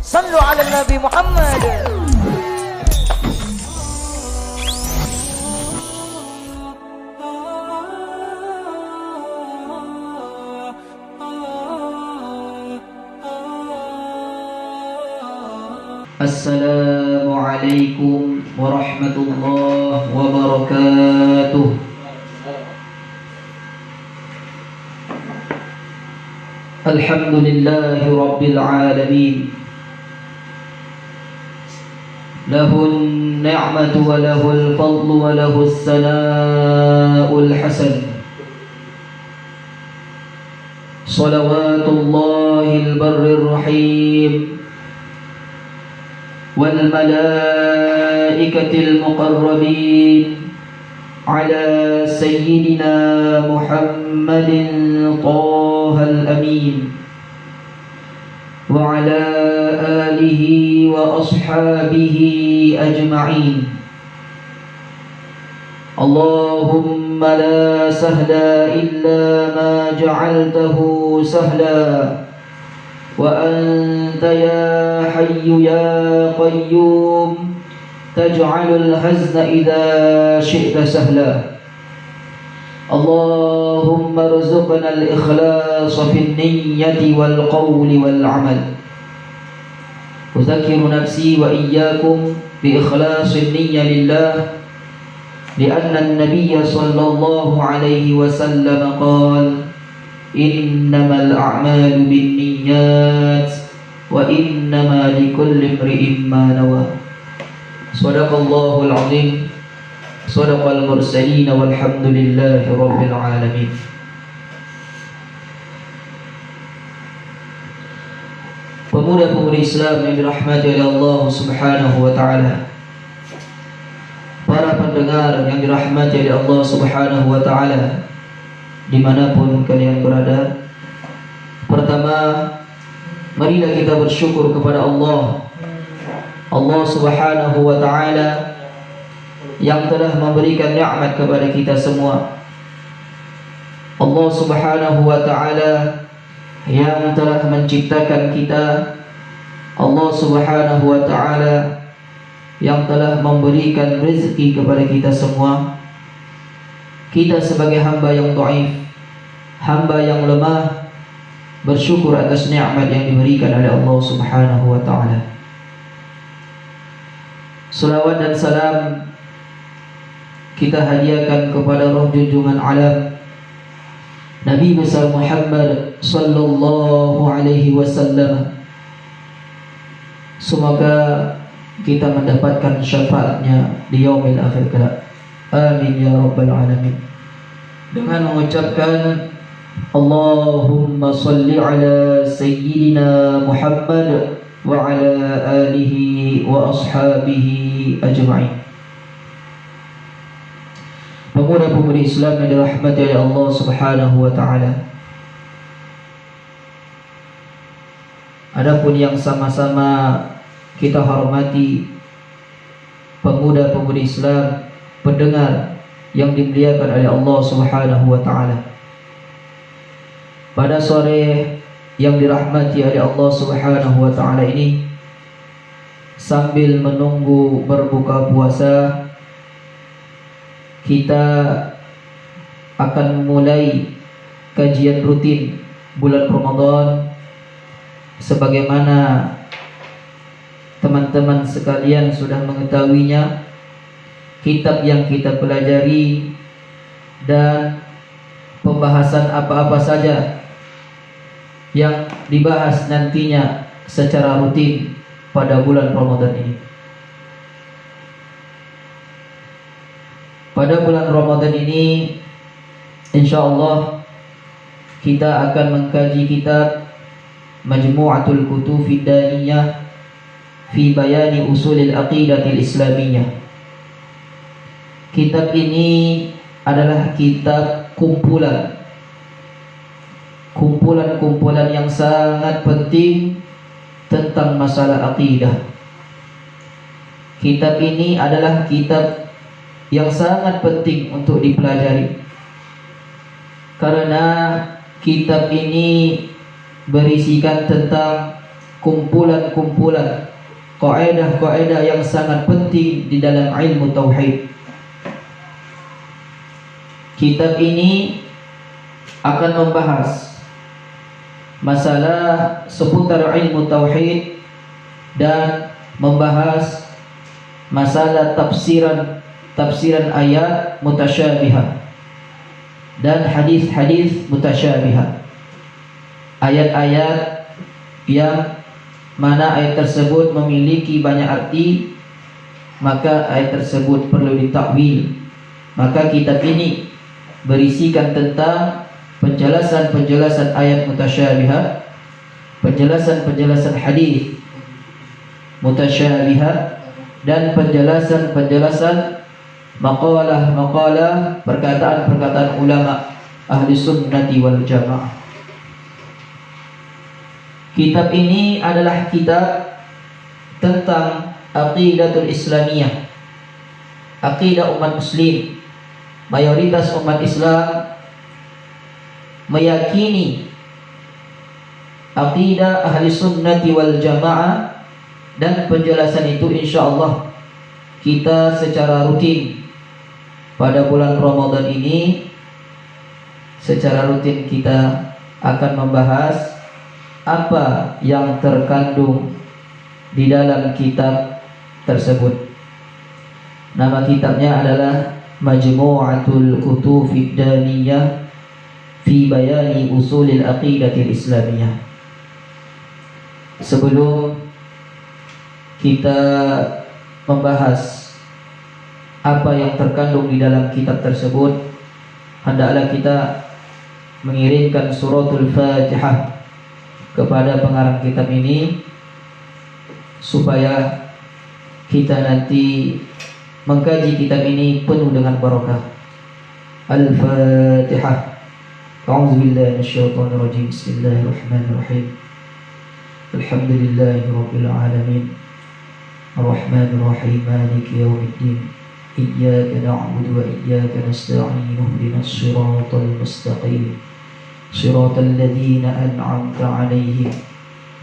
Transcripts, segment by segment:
صلوا على النبي محمد. Assalamualaikum warahmatullahi wabarakatuh. Alhamdulillahi rabbil alamin. Lahun ni'matu wa lahul fadlu wa lahus sana'ul hasan. Salawatullahil barrir rahim wal malaikatil muqarrabin ala sayyidina Muhammadin Tahal Amin wa ala alihi wa ashabihi ajma'in. Allahumma la sahla illa ma ja'altahu sahla wa anta ya hayyu ya qayyum taj'alul hazna idha syi'ta sahla. Allahumma rzuqna al-ikhlasa fin niyyati wal qawli wal amal. Udzakiru nafsi wa iyyakum bi ikhlasin niyya lillah, li'anna an-nabiyya sallallahu alaihi wasallam qala innamal a'malu binniyat wa innama likulli imri'in ma nawa. Shadaqallahul azim. Shadaqal mursalin walhamdulillahi rabbil alamin. Pemuda-pemudi Islam yang dirahmati oleh Allah Subhanahu wa taala, para pendengar yang dirahmati oleh Allah Subhanahu wa taala dimanapun kalian berada, pertama, marilah kita bersyukur kepada Allah Subhanahu wa ta'ala yang telah memberikan nikmat kepada kita semua. Allah Subhanahu wa ta'ala yang telah menciptakan kita. Allah Subhanahu wa ta'ala yang telah memberikan rezeki kepada kita semua. Kita sebagai hamba yang dhaif, hamba yang lemah, bersyukur atas nikmat yang diberikan oleh Allah Subhanahu wa ta'ala. Salawat dan salam kita hadiahkan kepada roh junjungan alam Nabi besar Muhammad sallallahu alaihi wasallam. Semoga kita mendapatkan syafaatnya di yaumil akhir kelak. Amin ya rabbal alamin. Dengan mengucapkan Allahumma salli ala sayyidina Muhammad wa ala alihi wa ashabihi ajma'in. Pemuda-pemudi Islam yang dirahmati oleh Allah Subhanahu wa ta'ala, adapun yang sama-sama kita hormati, pemuda-pemudi Islam, pendengar yang dimuliakan oleh Allah Subhanahu wa ta'ala, pada sore yang dirahmati oleh Allah Subhanahu wa ta'ala ini, sambil menunggu berbuka puasa, kita akan mulai kajian rutin bulan Ramadan. Sebagaimana teman-teman sekalian sudah mengetahuinya, kitab yang kita pelajari dan pembahasan apa-apa saja yang dibahas nantinya secara rutin pada bulan Ramadan ini. Pada bulan Ramadan ini, insyaallah kita akan mengkaji kitab Majmu'atul Kutufid Daniyah fi Bayani Usulil Aqidatil Islamiyah. Kitab ini adalah kitab kumpulan yang sangat penting tentang masalah akidah. Kitab ini adalah kitab yang sangat penting untuk dipelajari, karena kitab ini berisikan tentang kumpulan-kumpulan kaidah-kaidah yang sangat penting di dalam ilmu tauhid. Kitab ini akan membahas masalah seputar ilmu tauhid dan membahas masalah tafsiran ayat mutasyabihah dan hadis-hadis mutasyabihah. Ayat-ayat yang mana ayat tersebut memiliki banyak arti, maka ayat tersebut perlu ditakwil. Maka kitab ini berisikan tentang penjelasan-penjelasan ayat mutasyabihah, penjelasan-penjelasan hadis mutasyabihah, dan penjelasan-penjelasan maqalah-maqalah, perkataan-perkataan ulama ahli sunnati wal jamaah. Kitab ini adalah kitab tentang aqidatul Islamiyah, aqidah umat muslim. Mayoritas umat Islam meyakini aqidah ahli sunnati wal jamaah, dan penjelasan itu insyaallah kita secara rutin pada bulan Ramadan ini, secara rutin kita akan membahas apa yang terkandung di dalam kitab tersebut. Nama kitabnya adalah Majmu'atul Kutufid Daniyah fi Bayani Usulil Aqidatil Islamiyah. Sebelum kita membahas apa yang terkandung di dalam kitab tersebut, hendaklah kita mengirimkan suratul Fatihah kepada pengarang kitab ini supaya kita nanti mengkaji kitab ini penuh dengan barakah. Al-Fatihah. A'udzubillahi minasyaitonir rajim. Bismillahirrahmanirrahim. Alhamdulillahirabbil alamin. Arrahmanir rahim. Maliki yaumiddin. Iyyaka na'budu wa iyyaka nasta'in. Ihdinas siratal mustaqim. Siratal ladzina an'amta 'alaihim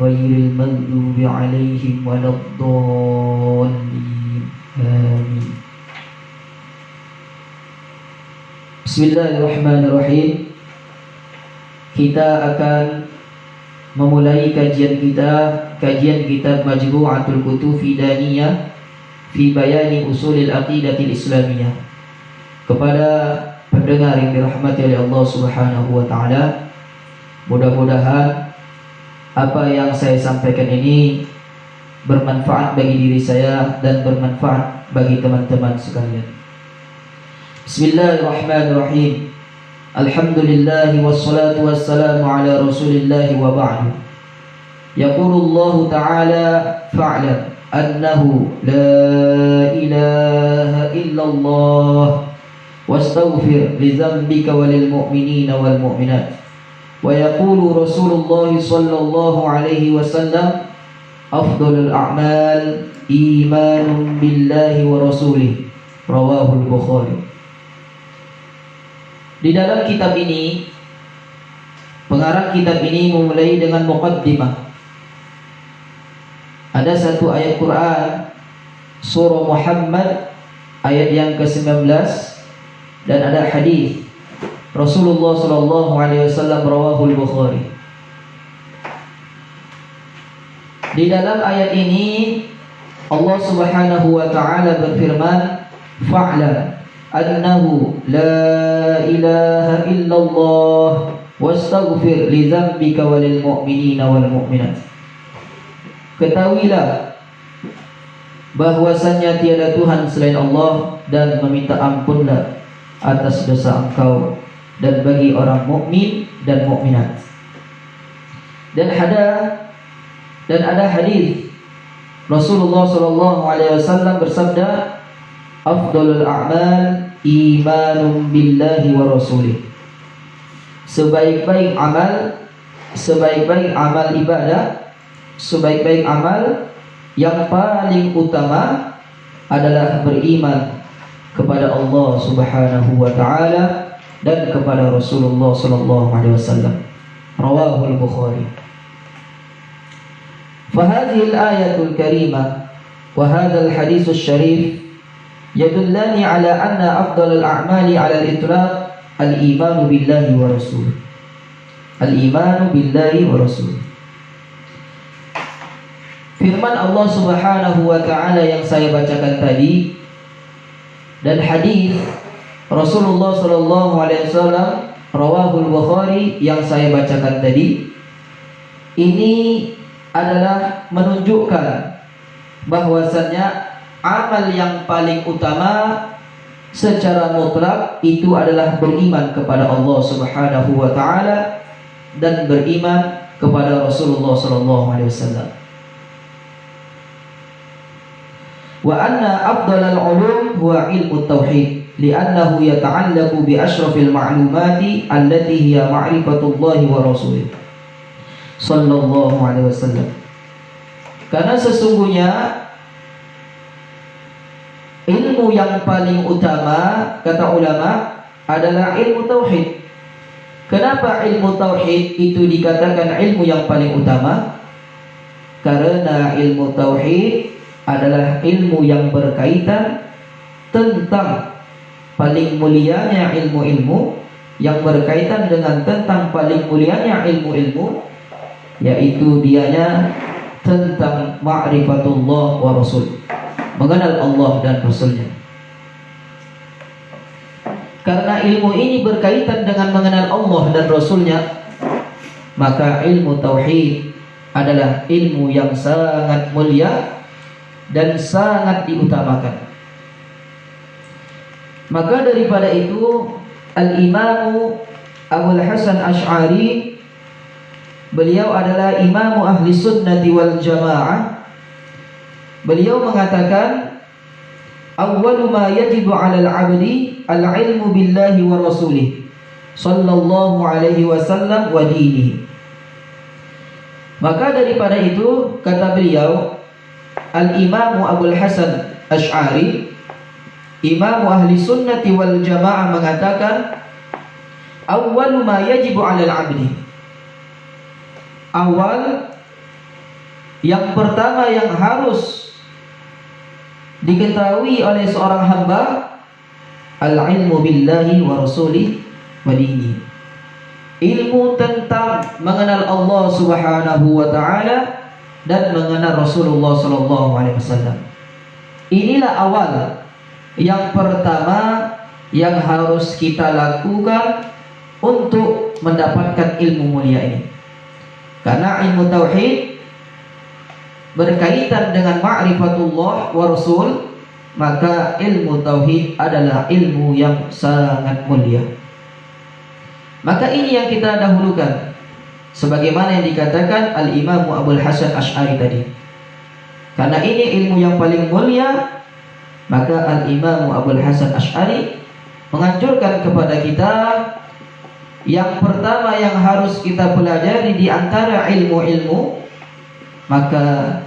ghairil maghdubi 'alaihim waladdallin. Amin. Bismillahirrahmanirrahim. Kita akan memulai kajian kitab Majmu'atul Kutufid Daniyah fi Bayani Usulil Aqidatil Islamiyah. Kepada pendengar yang dirahmati oleh Allah Subhanahu wa taala, mudah-mudahan apa yang saya sampaikan ini bermanfaat bagi diri saya dan bermanfaat bagi teman-teman sekalian. Bismillahirrahmanirrahim. Alhamdulillah wassalatu wassalamu ala Rasulillah wa ba'du. Yaqulullahu ta'ala fa'lam annahu la ilaha illallah wastaghfir li dhanbika walil mu'minina wal mu'minat. Wa yaqulu Rasulullah sallallahu alaihi wasallam afdalul a'mal imanun billahi wa rasulih. Rawahul Bukhari. Di dalam kitab ini, pengarang kitab ini memulai dengan muqaddimah. Ada satu ayat Quran, surah Muhammad ayat yang ke-19, dan ada hadis Rasulullah sallallahu alaihi wasallam, rawahul Bukhari. Di dalam ayat ini Allah Subhanahu wa taala berfirman, fa'lam annahu la ilaha illallah wastaghfir li dzambika walil mu'minina wal mu'minat. Ketahuilah bahwasannya tiada Tuhan selain Allah, dan meminta ampunlah atas dosa engkau dan bagi orang mukmin dan mukminat. Dan ada hadis Rasulullah sallallahu alaihi wasallam bersabda, afdalul a'mal imanun billahi wa rasulih. Sebaik-baik amal ibadah, sebaik-baik amal yang paling utama adalah beriman kepada Allah Subhanahu wa taala dan kepada Rasulullah sallallahu alaihi wasallam. Rawahul Bukhari. Fahadhihi al-ayatul karimah wa hadha al-hadits asy-syarif yadullani ala anna afdalal a'mali ala al-itlaq al-imanu billahi wa rasulih. Al-imanu billahi wa rasulih. Firman Allah Subhanahu wa taala yang saya bacakan tadi dan hadis Rasulullah sallallahu alaihi wasallam rawahul Bukhari yang saya bacakan tadi, ini adalah menunjukkan bahwasannya amal yang paling utama secara mutlak itu adalah beriman kepada Allah Subhanahu wa taala dan beriman kepada Rasulullah sallallahu alaihi wasallam. Wa anna afdalal ulum huwa ilmu tauhid li'annahu yata'allaqu bi asyrafil ma'lumati allati hiya ma'rifatullahi wa rasulih sallallahu alaihi wasallam. Karena sesungguhnya ilmu yang paling utama, kata ulama, adalah ilmu tauhid. Kenapa ilmu tauhid itu dikatakan ilmu yang paling utama? Karena ilmu tauhid adalah ilmu yang berkaitan tentang paling mulianya ilmu-ilmu, yang berkaitan dengan tentang paling mulianya ilmu-ilmu, yaitu dianya tentang ma'rifatullah wa rasul, mengenal Allah dan Rasulnya. Karena ilmu ini berkaitan dengan mengenal Allah dan Rasulnya, maka ilmu tauhid adalah ilmu yang sangat mulia dan sangat diutamakan. Maka daripada itu Al-Imamu Abul Hasan Asy'ari, beliau adalah imamu ahli sunnati wal jamaah, beliau mengatakan awwalu ma yajibu 'alal 'abdi al-'ilmu billahi wa rasulih sallallahu alaihi wasallam wa dinihi. Maka daripada itu, kata beliau Al-Imamu Abul Hasan Asy'ari, imamu ahli sunnati wal jamaah, mengatakan awwalu ma yajibu 'alal 'abdi, awal yang pertama yang harus diketahui oleh seorang hamba, al-ilmu billahi wa rasulih wa dinihi, ilmu tentang mengenal Allah Subhanahu wa taala dan mengenal Rasulullah sallallahu alaihi wasallam. Inilah awal yang pertama yang harus kita lakukan untuk mendapatkan ilmu mulia ini. Karena ilmu tauhid berkaitan dengan ma'rifatullah wa rasul, maka ilmu tauhid adalah ilmu yang sangat mulia. Maka ini yang kita dahulukan, sebagaimana yang dikatakan Al-Imamu Abul Hasan Asy'ari tadi. Karena ini ilmu yang paling mulia, maka Al-Imamu Abul Hasan Asy'ari menganjurkan kepada kita yang pertama yang harus kita pelajari di antara ilmu-ilmu, maka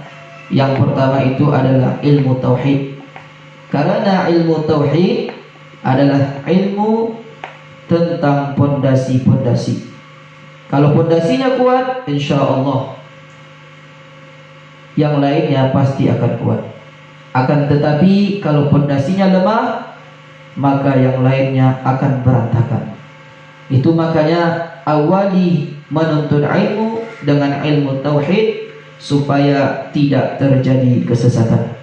yang pertama itu adalah ilmu tauhid. Karena ilmu tauhid adalah ilmu tentang pondasi-pondasi. Kalau pondasinya kuat, insya Allah yang lainnya pasti akan kuat. Akan tetapi kalau pondasinya lemah, maka yang lainnya akan berantakan. Itu makanya awali menuntut ilmu dengan ilmu tauhid supaya tidak terjadi kesesatan.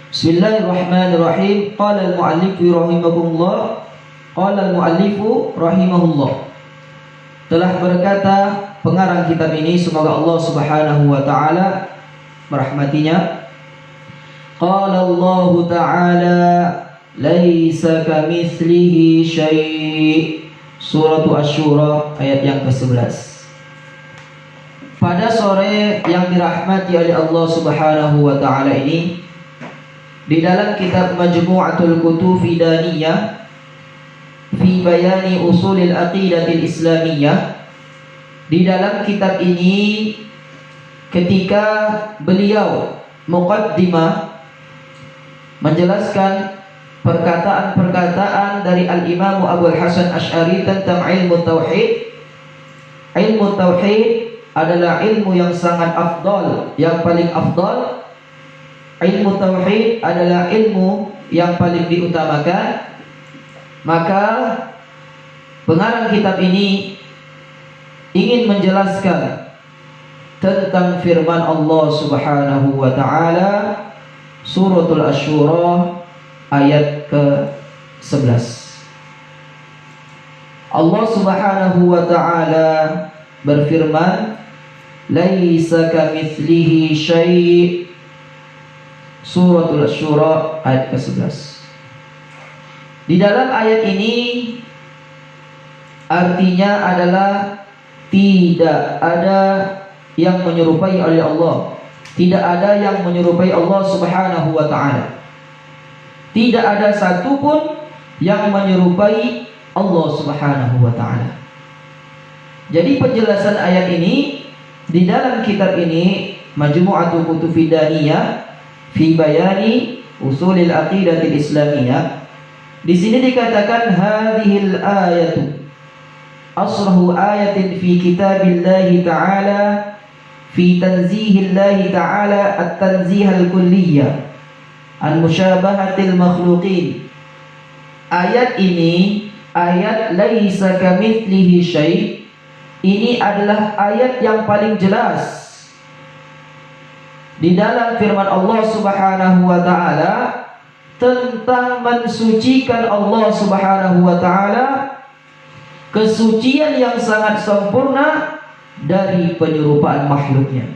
Bismillahirrahmanirrahim. Qala al-mu'allifu rahimahullah. Qala al-mu'allifu rahimahullah. Telah berkata pengarang kitab ini, semoga Allah Subhanahu wa taala merahmatinya, qala Allah taala laisa kamitslihi syai', surah Asy-Syura ayat yang ke-11. Pada sore yang dirahmati oleh Allah Subhanahu wa taala ini, di dalam kitab Majmu'atul Kutub Daniyah fi bayani usulil aqidatil islamiyah, di dalam kitab ini ketika beliau muqaddimah menjelaskan perkataan-perkataan dari Al-Imamu Abul Hasan Asy'ari tentang ilmu tauhid. Ilmu tauhid adalah ilmu yang sangat afdal, yang paling afdal. Ilmu tauhid adalah ilmu yang paling diutamakan. Maka pengarang kitab ini ingin menjelaskan tentang firman Allah Subhanahu wa taala suratul Asy-Syura ayat ke-11. Allah Subhanahu wa taala berfirman, "Laisa kamitslihi syai'." Suratul Asy-Syura ayat ke-11. Di dalam ayat ini artinya adalah tidak ada yang menyerupai oleh Allah. Tidak ada yang menyerupai Allah Subhanahu wa taala. Tidak ada satupun yang menyerupai Allah Subhanahu wa taala. Jadi penjelasan ayat ini di dalam kitab ini, Majmu'atul Kutubid Daniyah fi Bayani Usulil Aqidatil Islamiyah, di sini dikatakan hadhil ayatu asrahu ayatin fi kitabillahi ta'ala fi tanzihillahi ta'ala at-tanzihal kulliyah an musyabahatil makhluqin. Ayat ini, ayat laisa kamitslihi syai', ini adalah ayat yang paling jelas di dalam firman Allah Subhanahu wa taala tentang mensucikan Allah Subhanahu wa taala, kesucian yang sangat sempurna dari penyerupaan makhluknya.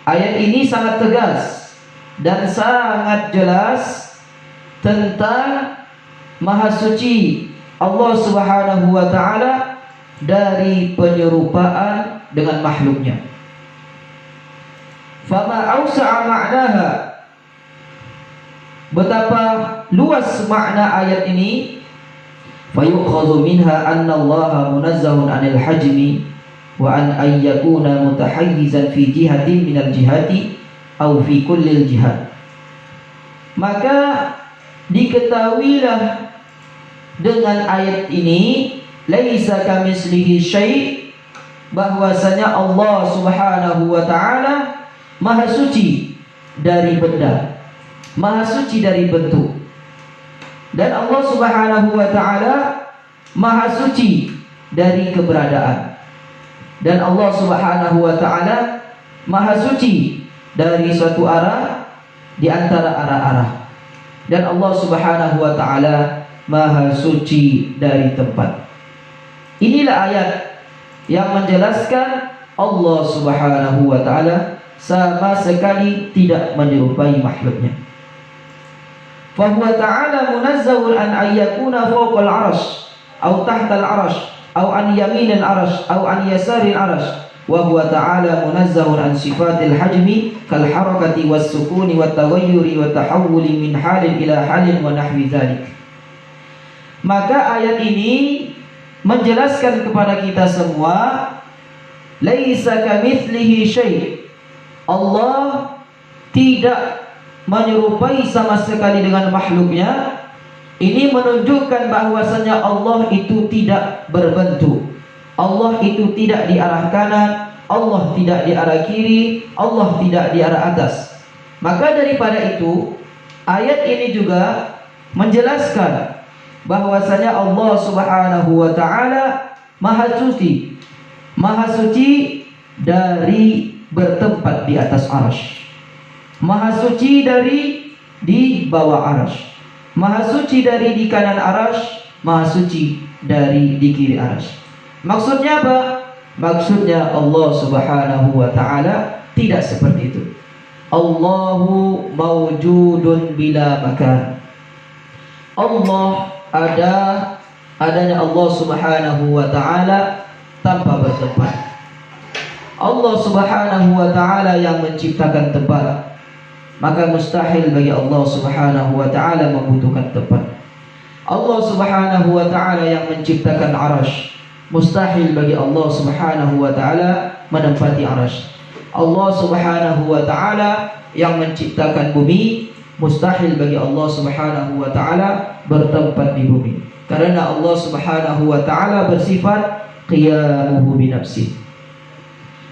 Ayat ini sangat tegas dan sangat jelas tentang maha suci Allah Subhanahu wa taala dari penyerupaan dengan makhluknya. Fama awsa'a ma'naha, betapa luas makna ayat ini. Fayukhadhu minha anna Allah munazzahun 'anil hajmi wa an ayyakuna mutahayyizan fi jihatin minal jihati aw fi kullil jihad. Maka diketahuilah dengan ayat ini, laisa kamitslihi syai', bahwasanya Allah Subhanahu wa taala maha suci dari benda, maha suci dari bentuk. Dan Allah Subhanahu wa taala maha suci dari keberadaan. Dan Allah Subhanahu wa taala maha suci dari suatu arah di antara arah-arah. Dan Allah Subhanahu wa taala maha suci dari tempat. Inilah ayat yang menjelaskan Allah Subhanahu wa taala sama sekali tidak menyerupai makhluknya. Fahuwa ta'ala munazzahun an ayyakuna fawqal arash aw tahtal arash aw an yaminil arash aw an yasaril arash, wa huwa ta'ala munazzahun an sifatil hajmi kal harakati was sukuni wat taghayyuri wat tahawuli min halin ila halin wa nahwi dzalik. Maka ayat ini menjelaskan kepada kita semua, laisa kamitslihi syai', Allah tidak menyerupai sama sekali dengan makhluknya. Ini menunjukkan bahwasanya Allah itu tidak berbentuk, Allah itu tidak di arah kanan, Allah tidak di arah kiri, Allah tidak di arah atas. Maka daripada itu, ayat ini juga menjelaskan bahwasanya Allah Subhanahu wa taala maha suci, maha suci dari bertempat di atas arsy, maha suci dari di bawah arsy, maha suci dari di kanan arsy, maha suci dari di kiri arsy. Maksudnya apa? Maksudnya Allah Subhanahu wa taala tidak seperti itu. Allahu mawjudun bila makan. Allah adanya Allah Subhanahu wa taala tanpa bertempat. Allah Subhanahu wa taala yang menciptakan tempat, maka mustahil bagi Allah Subhanahu wa taala membutuhkan tempat. Allah Subhanahu wa taala yang menciptakan arasy, mustahil bagi Allah Subhanahu wa taala menempati arasy. Allah Subhanahu wa taala yang menciptakan bumi, mustahil bagi Allah Subhanahu wa taala bertempat di bumi, karena Allah Subhanahu wa taala bersifat qiyamuhu bi nafsihi.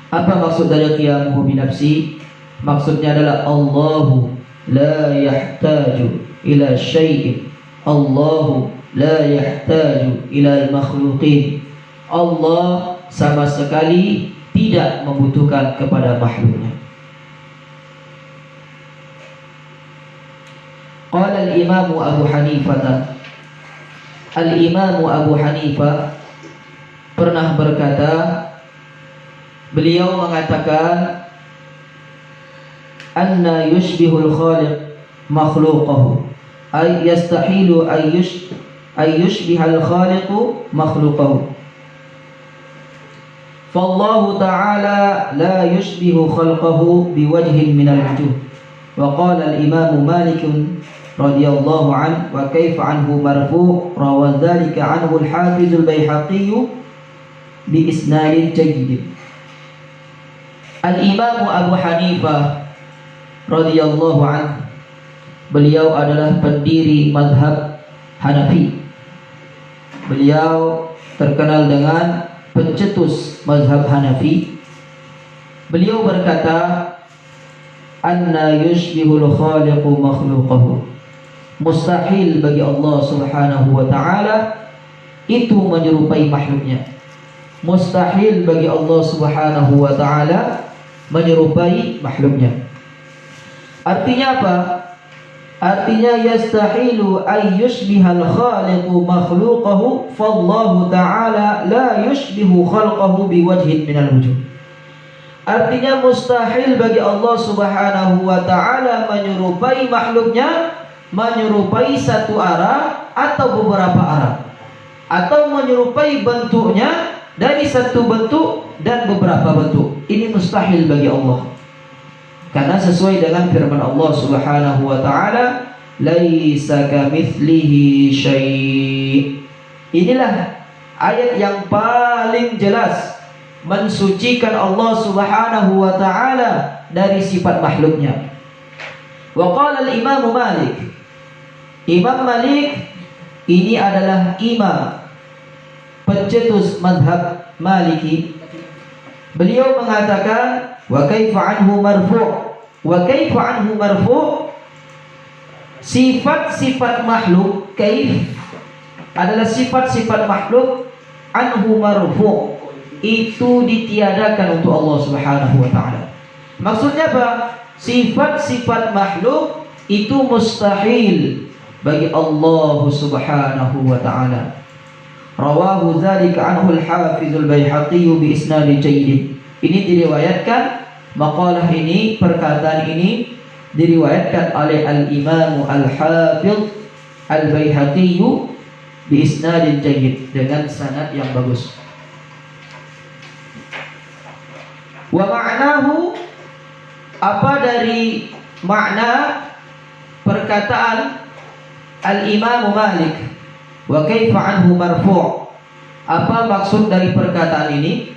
Apa maksud dari qiyamuhu binafsi? Maksudnya adalah Allahu la yahtaju ila syai'in. Allahu la yahtaju ila al-makhluqin. Allah sama sekali tidak membutuhkan kepada makhluknya. Qala al-Imam Abu Hanifah. Al-Imam Abu Hanifah pernah berkata, beliau mengatakan, anna yushbihul khaliq makhluqahu, ay yastahilu ay yushbihal khaliqu makhluqahu. Fallahu ta'ala la yushbihu khalqahu biwajhin minal wujuh. Wa qala al-Imam Malik radhiyallahu anhu wa kaifa anhu marfu' rawa dzalika anhu al-Hafiz al-Baihaqi bi isnadin jayyid. Al-Imam Abu Hanifah radhiyallahu anhu, beliau adalah pendiri mazhab Hanafi. Beliau terkenal dengan pencetus mazhab Hanafi. Beliau berkata, anna yushbihul khaliqu makhluqahu. Mustahil bagi Allah Subhanahu wa ta'ala itu menyerupai makhluknya. Mustahil bagi Allah Subhanahu wa ta'ala menyerupai makhluknya. Artinya apa? Artinya yastahilu ay yushbihal khaliqu makhluqahu, fallahu ta'ala la yushbihu khalqahu biwajhin minal wujuh. Artinya mustahil bagi Allah Subhanahu wa ta'ala menyerupai makhluknya, menyerupai satu arah atau beberapa arah, atau menyerupai bentuknya dari satu bentuk dan beberapa bentuk. Ini mustahil bagi Allah. Karena sesuai dengan firman Allah Subhanahu wa ta'ala, laisa kamitslihi syai'. Inilah ayat yang paling jelas mensucikan Allah Subhanahu wa ta'ala dari sifat makhluknya. Wa qala al-Imam Malik. Imam Malik ini adalah imam pencetus mazhab Maliki. Beliau mengatakan, wa kaifa anhu marfu'. Wa kaifa anhu marfu', sifat-sifat makhluk, kaif adalah sifat-sifat makhluk, anhu marfu', itu ditiadakan untuk Allah Subhanahu wa ta'ala. Maksudnya apa? Sifat-sifat makhluk itu mustahil bagi Allah Subhanahu wa ta'ala. Rawahu dzalika anhu al-Hafiz al-Baihaqi bi isnadin jayyid. Ini diriwayatkan, maqalah ini, perkataan ini diriwayatkan oleh al-Imam al-Hafiz al-Baihaqi bi isnadin jayyid, dengan sanad yang bagus. Wa ma'nahu, apa dari makna perkataan al-Imam Malik, wa kaifa anhu marfu', apa maksud dari perkataan ini?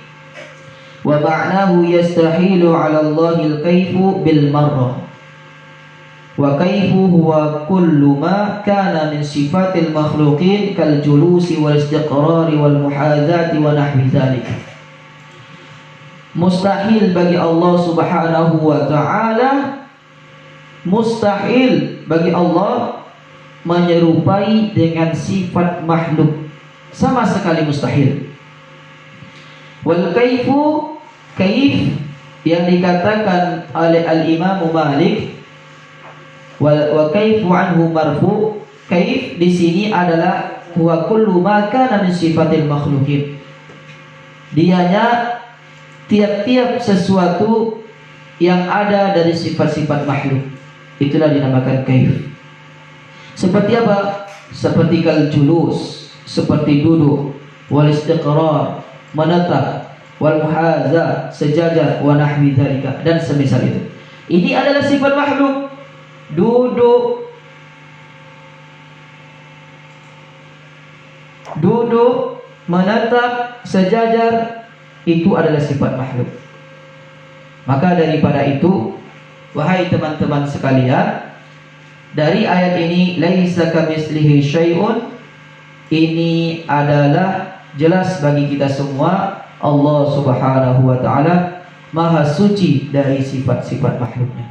Wa ma'nahu yastahilu 'ala Allahil kaifu bil marrah. Wa kaifu huwa kullu ma kana min sifatil makhluqin kal julusi wal istiqrari wal muhadzati wa nahwi dzalik. Mustahil bagi Allah Subhanahu wa ta'ala, mustahil bagi Allah menyerupai dengan sifat makhluk, sama sekali mustahil. Wal kaifu, kaif yang dikatakan oleh al-Imam Malik, wa kaifu anhu marfu', kaif di sini adalah huwa kullu ma kana min sifatil makhluqin. Dianya tiap-tiap sesuatu yang ada dari sifat-sifat makhluk, itulah dinamakan kaif. Seperti apa? Seperti kal julus, seperti duduk, wal istiqrar, menetap, wal muhadza, sejajar, wa nahwi dzalika, dan semisal itu. Ini adalah sifat makhluk. Duduk, menetap, sejajar, itu adalah sifat makhluk. Maka daripada itu, wahai teman-teman sekalian, dari ayat ini, laisa kamitslihi syai'un, ini adalah jelas bagi kita semua, Allah Subhanahu wa ta'ala maha suci dari sifat-sifat makhluknya.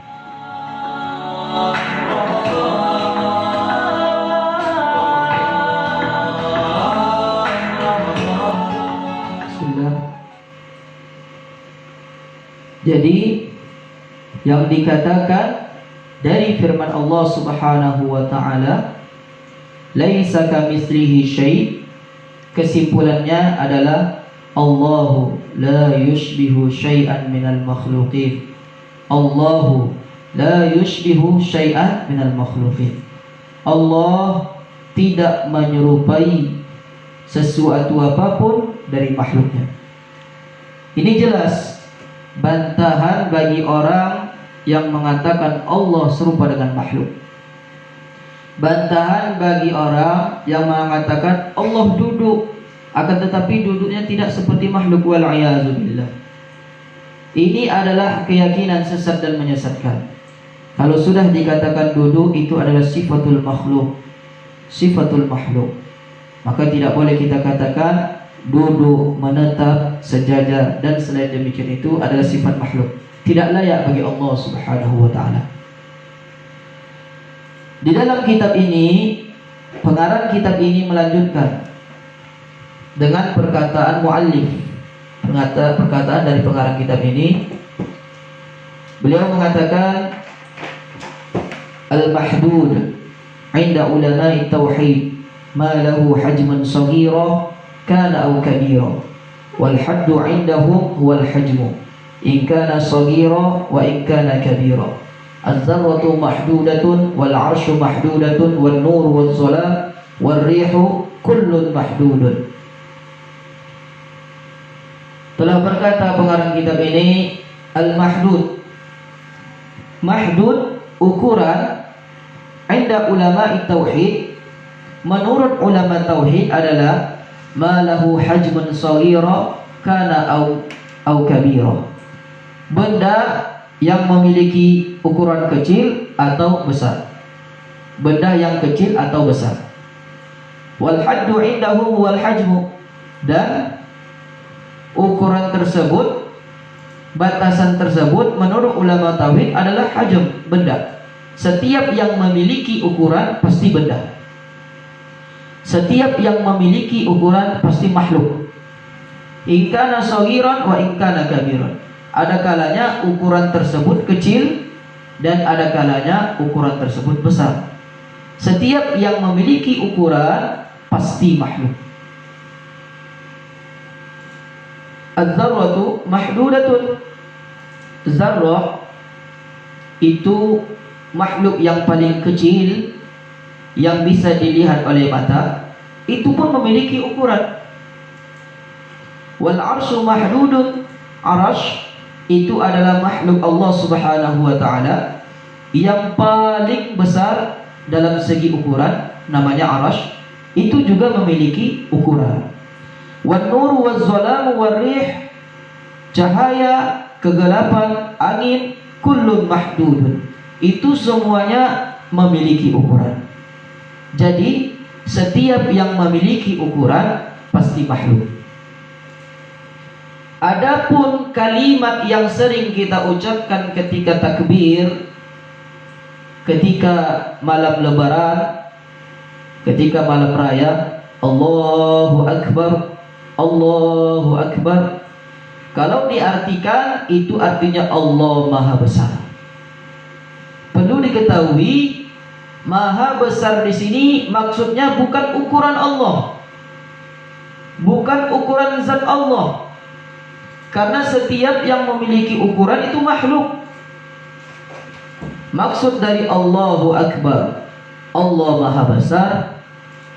Bismillah. Jadi yang dikatakan dari firman Allah Subhanahu wa taala, laisa kamitslihi syai', kesimpulannya adalah Allahu la yushbihu syai'an minal makhluqin. Allahu la yushbihu syai'an minal makhluqin. Allah tidak menyerupai sesuatu apapun dari makhluknya. Ini jelas bantahan bagi orang yang mengatakan Allah serupa dengan makhluk. Bantahan bagi orang yang mengatakan Allah duduk, akan tetapi duduknya tidak seperti makhluk, wal'iyadzubillah. Ini adalah keyakinan sesat dan menyesatkan. Kalau sudah dikatakan duduk, itu adalah sifatul makhluk, sifatul makhluk, maka tidak boleh kita katakan duduk, menetap, sejajar dan selain demikian itu adalah sifat makhluk. Tidak layak bagi Allah Subhanahu wa ta'ala. Di dalam kitab ini, pengarang kitab ini melanjutkan dengan perkataan muallif, perkataan dari pengarang kitab ini. Beliau mengatakan, al-mahdud 'inda ulama'i tauhid ma lahu hajman saghira kana aw kabira, wal haddu 'indahum huwal hajmu in kana saghira wa in kana kabira. Az-zarratu mahdudatun wal 'arsyu mahdudatun wan nur waz zalam war rihu kullun mahdudun. Telah berkata pengarang kitab ini, al-mahdud, mahdud ukuran inda ulama tauhid, menurut ulama tauhid adalah ma lahu hajmun saghira kana au kabira, benda yang memiliki ukuran kecil atau besar, benda yang kecil atau besar. Wal haddu indahu wal hajmu, dan ukuran tersebut, batasan tersebut menurut ulama tauhid adalah hajm, benda. Setiap yang memiliki ukuran pasti benda. Setiap yang memiliki ukuran pasti makhluk. In kana saghiran wa in kana kabiran. Ada kalanya ukuran tersebut kecil dan ada kalanya ukuran tersebut besar. Setiap yang memiliki ukuran pasti makhluk. Az-zarratu mahdudatun. Zarrah itu makhluk yang paling kecil yang bisa dilihat oleh mata, itu pun memiliki ukuran. Wal 'arsyu mahdudun. Arash itu adalah makhluk Allah Subhanahu wa ta'ala yang paling besar dalam segi ukuran, namanya arash. Itu juga memiliki ukuran. Wan nur waz zalam war rih, cahaya, kegelapan, angin, kullun mahdudun, itu semuanya memiliki ukuran. Jadi setiap yang memiliki ukuran pasti makhluk. Adapun kalimat yang sering kita ucapkan ketika takbir, ketika malam lebaran, ketika malam raya, Allahu Akbar, Allahu Akbar, kalau diartikan itu artinya Allah Maha Besar. Perlu diketahui, Maha Besar di sini maksudnya bukan ukuran Allah, bukan ukuran zat Allah. Karena setiap yang memiliki ukuran itu makhluk. Maksud dari Allahu Akbar, Allah Maha Besar.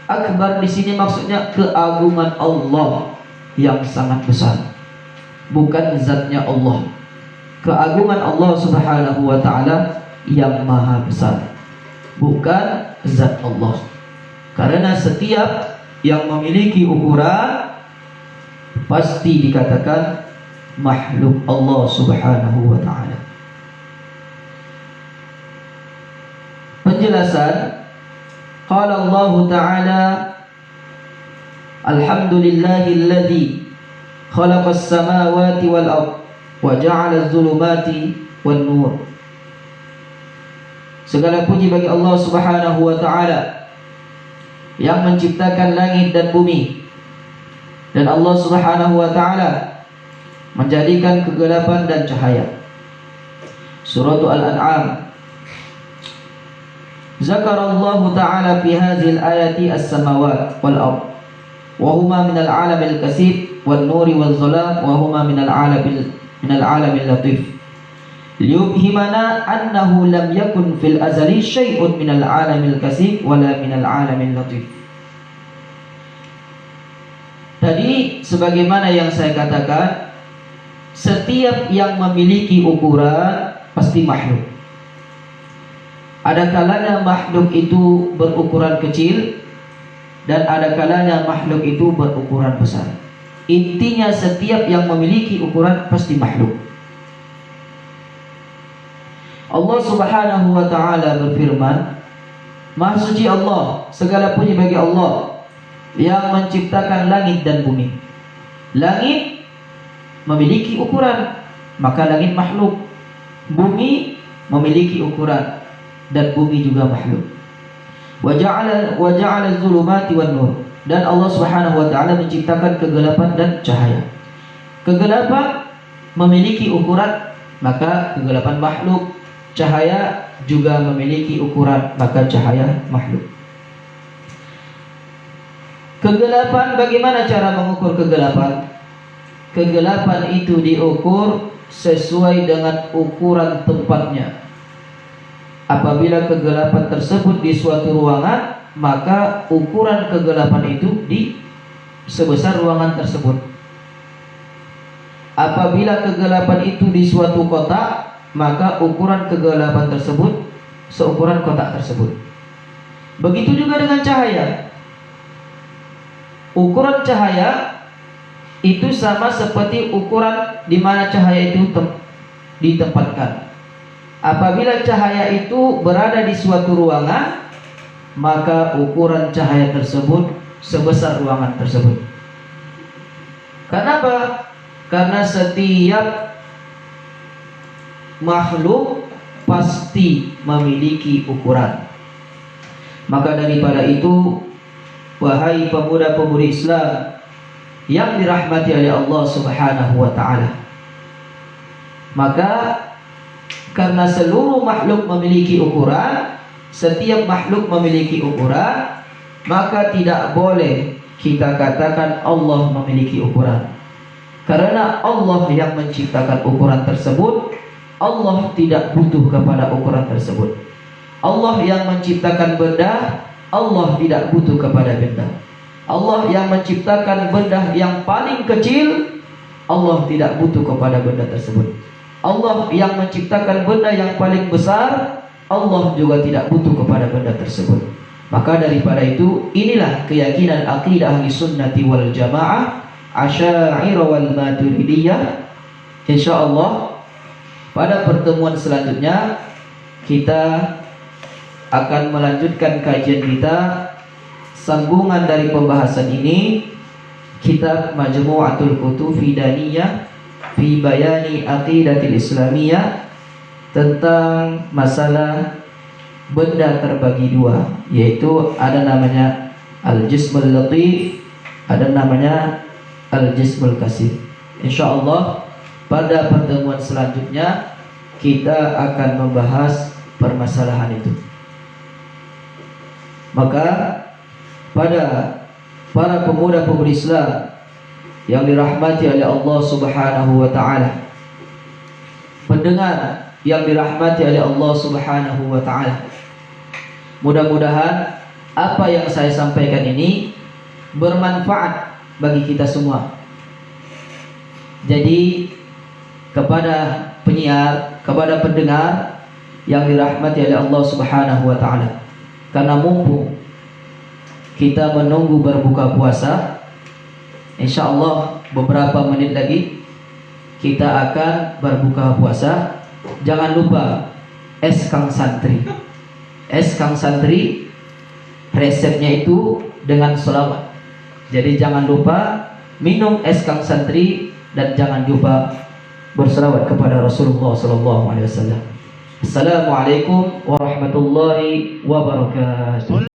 Akbar di sini maksudnya keagungan Allah yang sangat besar, bukan zatnya Allah. Keagungan Allah Subhanahu wa ta'ala yang maha besar, bukan zat Allah. Karena setiap yang memiliki ukuran pasti dikatakan makhluk Allah Subhanahu wa ta'ala. Penjelasan, qala Allah ta'ala, alhamdulillahilladzi khalaqas samawati wal ardh wa ja'ala adh-dhulumati wan nur. Segala puji bagi Allah Subhanahu wa taala yang menciptakan langit dan bumi. Dan Allah Subhanahu wa taala menjadikan kegelapan dan cahaya. Surah Al-An'am. Zakarallahu ta'ala fi hadhil ayati as-samawat wal ard wa huma min al-'alam al-kasib wan nuri wal zulam wa huma min al-'alam al-latif liyubhimana annahu lam yakun fil azali syai'un min al-'alam al-kasib wala min al-'alam al-latif. Tadi sebagaimana yang saya katakan, setiap yang memiliki ukuran pasti makhluk. Ada kalanya makhluk itu berukuran kecil dan ada kalanya makhluk itu berukuran besar. Intinya setiap yang memiliki ukuran pasti makhluk. Allah Subhanahu wa taala berfirman, Maha suci Allah, segala puji bagi Allah yang menciptakan langit dan bumi. Langit memiliki ukuran, maka langit makhluk. Bumi memiliki ukuran dan bumi juga makhluk. Wa ja'ala adh-dhulumati wan nur. Dan Allah Subhanahu wa taala menciptakan kegelapan dan cahaya. Kegelapan memiliki ukuran, maka kegelapan makhluk. Cahaya juga memiliki ukuran, maka cahaya makhluk. Kegelapan, bagaimana cara mengukur kegelapan? Kegelapan itu diukur sesuai dengan ukuran tempatnya. Apabila kegelapan tersebut di suatu ruangan, maka ukuran kegelapan itu sebesar ruangan tersebut. Apabila kegelapan itu di suatu kotak, maka ukuran kegelapan tersebut seukuran kotak tersebut. Begitu juga dengan cahaya. Ukuran cahaya itu sama seperti ukuran di mana cahaya itu ditempatkan. Apabila cahaya itu berada di suatu ruangan, maka ukuran cahaya tersebut sebesar ruangan tersebut. Kenapa? Karena setiap makhluk pasti memiliki ukuran. Maka daripada itu, wahai pemuda-pemudi Islam yang dirahmati oleh Allah Subhanahu wa taala, maka karena seluruh makhluk memiliki ukuran, setiap makhluk memiliki ukuran, maka tidak boleh kita katakan Allah memiliki ukuran. Karena Allah yang menciptakan ukuran tersebut, Allah tidak butuh kepada ukuran tersebut. Allah yang menciptakan benda, Allah tidak butuh kepada benda. Allah yang menciptakan benda yang paling kecil, Allah tidak butuh kepada benda tersebut. Allah yang menciptakan benda yang paling besar, Allah juga tidak butuh kepada benda tersebut. Maka daripada itu, inilah keyakinan akidah ahli sunnati wal jamaah, Asy'ariyah wal Maturidiyah. InsyaAllah pada pertemuan selanjutnya kita akan melanjutkan kajian kita, sambungan dari pembahasan ini, kitab Majmu'atul Kutub Fidaniyah fi Bayani Aqidatil Islamiyah, tentang masalah benda terbagi dua, yaitu ada namanya Al-Jismul Latif, ada namanya Al-Jismul Kasif. InsyaAllah pada pertemuan selanjutnya kita akan membahas permasalahan itu. Maka pada para pemuda-pemudi Islam yang dirahmati oleh Allah Subhanahu wa taala, pendengar yang dirahmati oleh Allah Subhanahu wa taala, mudah-mudahan apa yang saya sampaikan ini bermanfaat bagi kita semua. Jadi kepada penyiar, kepada pendengar yang dirahmati oleh Allah Subhanahu wa taala, karena mumpung kita menunggu berbuka puasa, insyaallah beberapa menit lagi kita akan berbuka puasa. Jangan lupa es Kang Santri. Es Kang Santri resepnya itu dengan sholawat. Jadi jangan lupa minum es Kang Santri dan jangan lupa berselawat kepada Rasulullah sallallahu alaihi wasallam. Assalamualaikum warahmatullahi wabarakatuh.